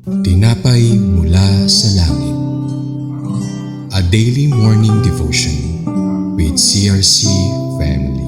Tinapay mula sa langit. A daily morning devotion with CRC family.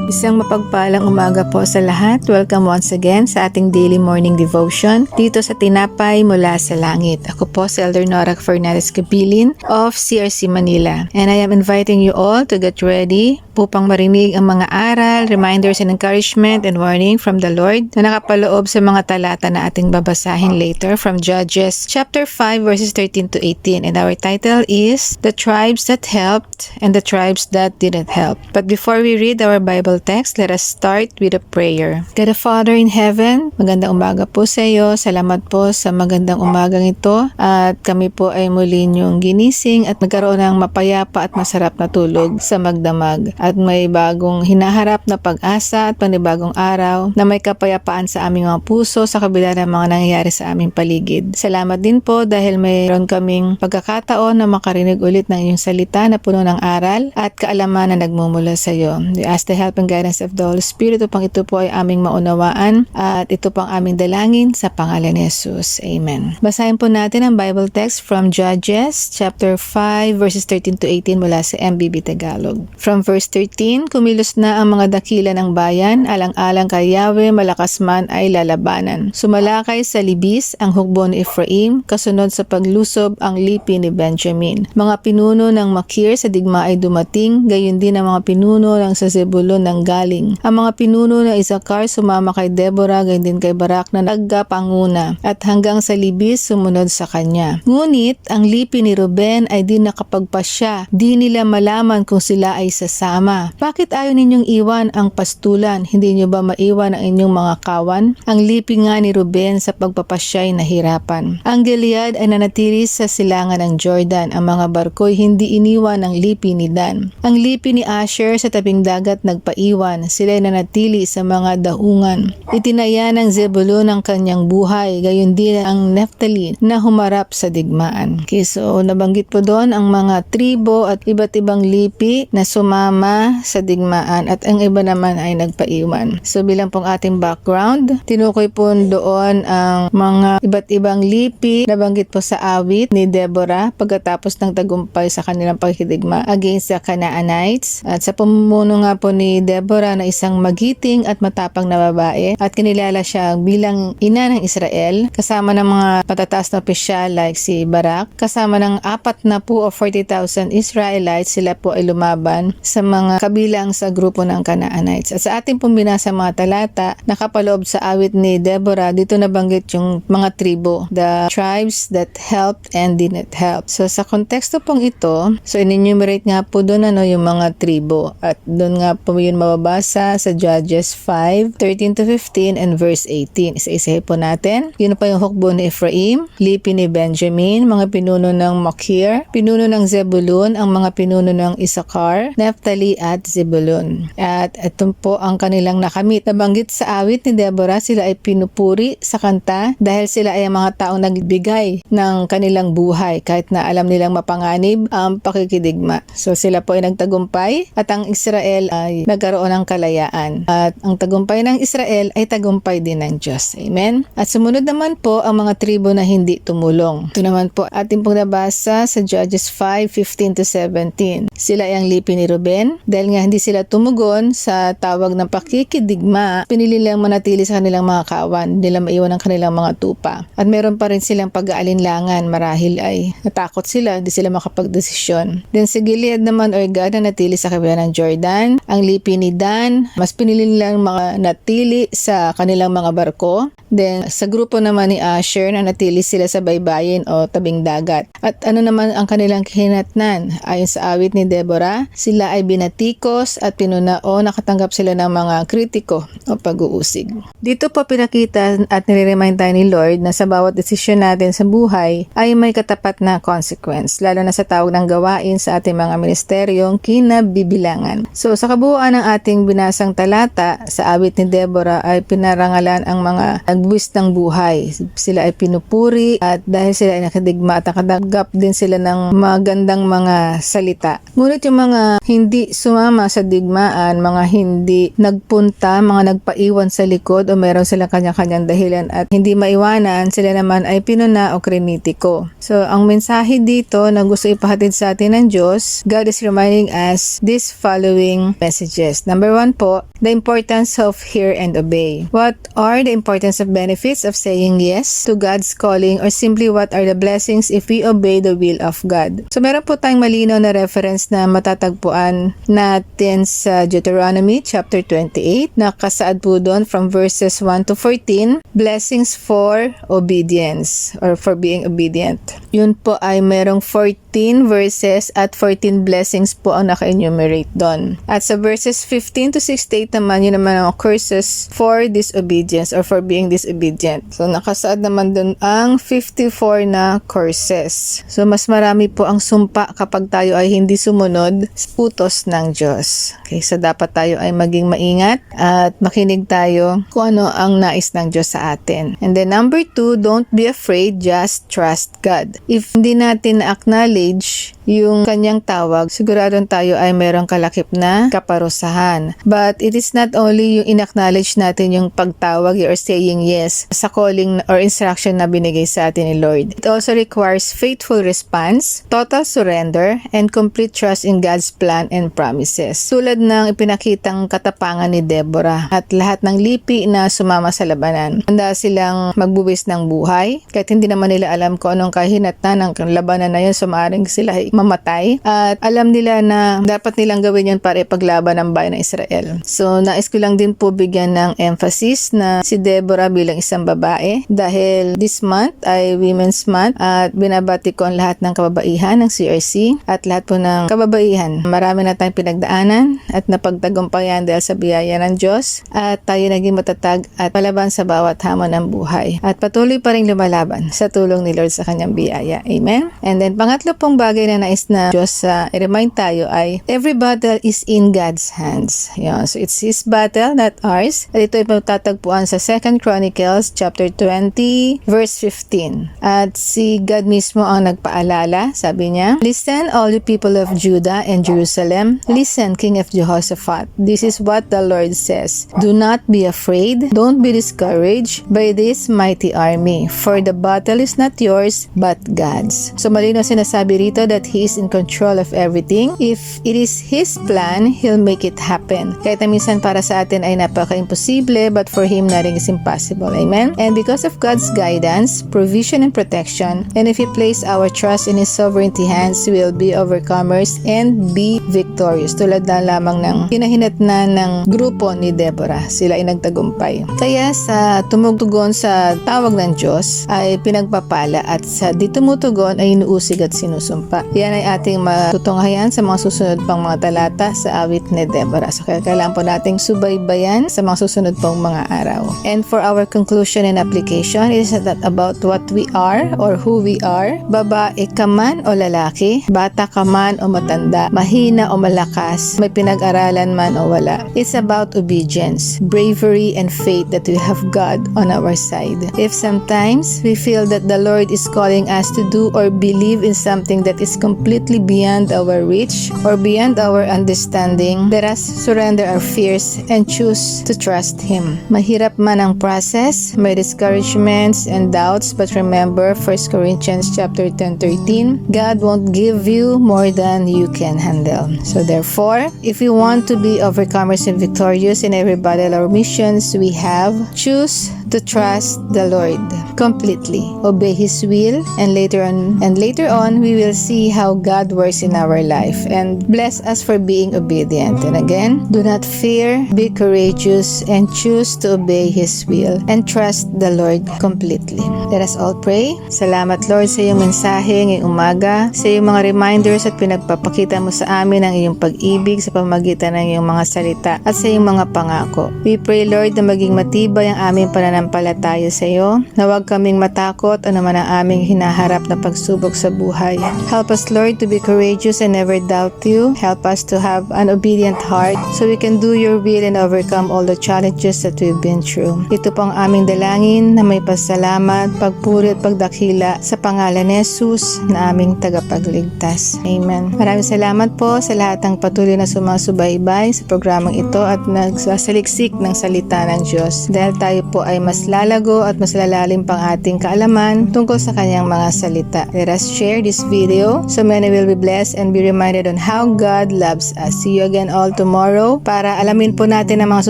Isang mapagpalang umaga po sa lahat. Welcome once again sa ating daily morning devotion dito sa Tinapay Mula sa Langit. Ako po si Elder Nora Fernandez Cabilin of CRC Manila. And I am inviting you all to get ready upang marinig ang mga aral, reminders and encouragement and warning from the Lord na nakapaloob sa mga talata na ating babasahin later from Judges chapter 5 verses 13 to 18. And our title is The Tribes That Helped and the Tribes That Didn't Help. But before we read our Bible text, let us start with a prayer. God the Father in heaven, magandang umaga po sa iyo. Salamat po sa magandang umagang ito at kami po ay muli niyong ginising at magkaroon ng mapayapa at masarap na tulog sa magdamag at may bagong hinaharap na pag-asa at panibagong araw na may kapayapaan sa aming mga puso sa kabila ng mga nangyayari sa aming paligid. Salamat din po dahil mayroon kaming pagkakataon na makarinig ulit ng iyong salita na puno ng aral at kaalaman na nagmumula sa iyo. We ask the help and guidance of the Holy Spirit upang ito po ay aming maunawaan at ito pang aming dalangin sa pangalan ni Jesus. Amen. Basahin po natin ang Bible text from Judges chapter 5 verses 13 to 18 mula sa MBB Tagalog. From verse 13, kumilos na ang mga dakila ng bayan, alang-alang kay Yahweh, malakas man ay lalabanan. Sumalakay sa libis ang hukbo ni Ephraim, kasunod sa paglusob ang lipi ni Benjamin. Mga pinuno ng Makir sa digma ay dumating, gayon din ang mga pinuno ng sa Zebulun ng galing. Ang mga pinuno ng Isakar sumama kay Deborah, gayon din kay Barak na nagkapanguna, at hanggang sa libis sumunod sa kanya. Ngunit ang lipi ni Ruben ay di nakapagpasya, di nila malaman kung sila ay sasama. Bakit ayaw ninyong iwan ang pastulan? Hindi nyo ba maiwan ang inyong mga kawan? Ang lipi nga ni Ruben sa pagpapasya ay nahirapan. Ang Gilead ay nanatili sa silangan ng Jordan. Ang mga barko'y hindi iniwan ng lipi ni Dan. Ang lipi ni Asher sa tabing dagat nagpaiwan. Sila'y nanatili sa mga daungan. Itinaya ng Zebulun ang kanyang buhay. Gayon din ang Naphtali na humarap sa digmaan. Okay, so nabanggit po doon ang mga tribo at iba't ibang lipi na sumama sa digmaan at ang iba naman ay nagpaiwan. So bilang pong ating background, tinukoy po doon ang mga iba't ibang lipi na banggit po sa awit ni Deborah pagkatapos ng tagumpay sa kanilang pagkidigma against the Canaanites. At sa pamumuno nga po ni Deborah na isang magiting at matapang na babae at kinilala siya bilang ina ng Israel kasama ng mga patataas na opisyal like si Barak, kasama ng 40,000 o 40,000 Israelites. Sila po ay lumaban sa mga kabilang sa grupo ng Canaanites. At sa ating pong binasa mga talata, nakapaloob sa awit ni Deborah, dito nabanggit yung mga tribo, the tribes that helped and didn't help. So sa konteksto pong ito, so in-enumerate nga po doon yung mga tribo at doon nga po yun mababasa sa Judges 5, 13 to 15 and verse 18. Isa-isahin po natin. Yun pa yung hukbo ni Ephraim, lipi ni Benjamin, mga pinuno ng Makir, pinuno ng Zebulun, ang mga pinuno ng Isakar, Naphtali at Zebulun. At ito po ang kanilang nakamit. Nabanggit sa awit ni Deborah, sila ay pinupuri sa kanta dahil sila ay mga taong nagbigay ng kanilang buhay kahit na alam nilang mapanganib ang pakikidigma. So sila po ay nagtagumpay at ang Israel ay nagkaroon ng kalayaan. At ang tagumpay ng Israel ay tagumpay din ng Diyos. Amen? At sumunod naman po ang mga tribo na hindi tumulong. Ito naman po ating pong nabasa sa Judges 5, 15 to 17. Sila ay ang lipi ni Ruben. Dahil nga hindi sila tumugon sa tawag ng pakikidigma, pinili lang manatili sa kanilang mga kawan. Hindi nila maiwan ang kanilang mga tupa. At meron pa rin silang pag-aalinlangan. Marahil ay natakot sila, hindi sila makapagdesisyon. Then sa Gilead naman or Gad na natili sa kabila ng Jordan. Ang lipi ni Dan, mas pinili nilang mga natili sa kanilang mga barko. Then sa grupo naman ni Asher na natili sila sa baybayin o tabing dagat. At ano naman ang kanilang kahinatnan? Ayon sa awit ni Deborah, sila ay binatili pinatikos at pinunao, nakatanggap sila ng mga kritiko o pag-uusig. Dito po pinakita at nire-remind tayo ni Lord na sa bawat desisyon natin sa buhay ay may katapat na consequence, lalo na sa tawag ng gawain sa ating mga ministeryong kinabibilangan. So sa kabuuan ng ating binasang talata, sa awit ni Deborah ay pinarangalan ang mga nagbuwis ng buhay. Sila ay pinupuri at dahil sila ay nakadigma at nakatanggap din sila ng magandang mga salita. Ngunit yung mga hindi sumama sa digmaan, mga hindi nagpunta, mga nagpaiwan sa likod o meron silang kanya-kanyang dahilan at hindi maiwanan, sila naman ay pinuna o krinitiko. So ang mensahe dito na gusto ipahatid sa atin ng Diyos, God is reminding us these following messages. Number 1 po, the importance of hear and obey. What are the importance of benefits of saying yes to God's calling, or simply what are the blessings if we obey the will of God? So meron po tayong malinaw na reference na matatagpuan natin sa Deuteronomy chapter 28, nakasaad po doon from verses 1 to 14, blessings for obedience or for being obedient. Yun po ay merong 14 verses at 14 blessings po ang naka-enumerate doon. At sa verses 15 to 68 naman, yun naman ang curses for disobedience or for being disobedient. So nakasaad naman doon ang 54 na curses. So mas marami po ang sumpa kapag tayo ay hindi sumunod sa utos ng Diyos. Okay, so dapat tayo ay maging maingat at makinig tayo kung ano ang nais ng Diyos sa atin. And then number 2, don't be afraid, just trust God. If hindi natin acknowledge yung kanyang tawag, siguradong tayo ay merong kalakip na kaparusahan. But it is not only yung in-acknowledge natin yung pagtawag or saying yes sa calling or instruction na binigay sa atin ni Lord. It also requires faithful response, total surrender, and complete trust in God's plan and promises. Tulad ng ipinakitang katapangan ni Deborah at lahat ng lipi na sumama sa labanan. Handa silang magbuwis ng buhay kahit hindi naman nila alam kung anong kahinatnan ng labanan na yun, so maaaring sila mamatay at alam nila na dapat nilang gawin yun para ipaglaban ang bayan ng Israel. So nais ko lang din po bigyan ng emphasis na si Deborah bilang isang babae dahil this month ay Women's Month at binabati ko ang lahat ng kababaihan ng CRC at lahat po ng kababaihan. Marami na tayong pinagdaanan at napagtagumpayan dahil sa biyaya ng Diyos at tayo naging matatag at palaban sa bawat hamon ng buhay at patuloy pa rin lumalaban sa tulong ni Lord sa kanyang biyaya. Amen? And then pangatlo pong bagay na nais na Diyos i-remind tayo ay every battle is in God's hands. Yan. So it's His battle, not ours. At ito ay matatagpuan sa 2 Chronicles chapter 20 verse 15. At si God mismo ang nagpaalala. Sabi niya, listen all you people of Judah and Jerusalem. Listen, King of Jehoshaphat. This is what the Lord says. Do not be afraid. Don't be discouraged by this mighty army. For the battle is not yours, but God's. So malinaw sinasabi rito that He is in control of everything. If it is His plan, He'll make it happen. Kahit na minsan para sa atin ay napaka-imposible, but for Him nothing is impossible. Amen? And because of God's guidance, provision, and protection, and if we place our trust in His sovereignty hands, we will be overcomers and be victorious. Tulad na lamang ng kinahinatnan ng grupo ni Deborah. Sila ay nagtagumpay. Kaya sa tumugtugon sa tawag ng Diyos ay pinagpapala at sa di tumutugon ay inuusig at sinusumpa. Yan ay ating matutunghayan sa mga susunod pang mga talata sa awit ni Deborah. So kaya kailangan po nating subaybayan sa mga susunod pang mga araw. And for our conclusion and application, it is not about what we are or who we are. Babae ka man o lalaki, bata ka man o matanda, mahina o malakas, may pinag-aralan man o wala. It's about obedience, bravery, and faith that we have God on our side. If sometimes we feel that the Lord is calling us to do or believe in something that is completely beyond our reach or beyond our understanding, let us surrender our fears and choose to trust Him. Mahirap man ang process, may discouragements and doubts, but remember 1 Corinthians chapter 10:13, God won't give you more than you can handle. So therefore, if we want to be overcomers and victorious in every battle or missions we have, choose to trust the Lord completely, obey His will, and later on we will see how God works in our life and bless us for being obedient. And again, do not fear, be courageous, and choose to obey His will and trust the Lord completely. Let us all pray. Salamat Lord sa iyong mensahe ngayong umaga, sa iyong mga reminders at pinagpapakita mo sa amin ang iyong iyong pag-ibig sa pamamagitan ng iyong mga salita at sa iyong mga pangako. We pray, Lord, na maging matibay ang aming pananampalataya sa iyo, na huwag kaming matakot o naman ang aming hinaharap na pagsubok sa buhay. Help us, Lord, to be courageous and never doubt you. Help us to have an obedient heart so we can do your will and overcome all the challenges that we've been through. Ito po ang aming dalangin na may pasalamat, pagpuri at pagdakila sa pangalan ni Jesus na aming tagapagligtas. Amen. Maraming salamat po sa lahat ng patuloy na sumasubaybay sa programang ito at nagsasaliksik ng salita ng Diyos, dahil tayo po ay mas lalago at mas lalalim pang ating kaalaman tungkol sa kanyang mga salita. Let us share this video so many will be blessed and be reminded on how God loves us. See you again all tomorrow para alamin po natin ang mga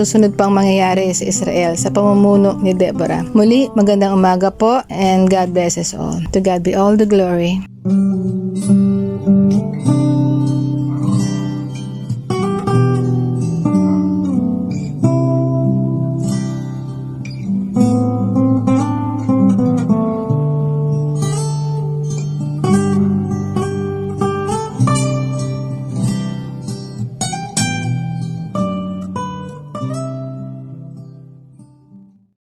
susunod pang mangyayari sa Israel sa pamumuno ni Deborah. Muli, magandang umaga po and God bless us all. To God be all the glory.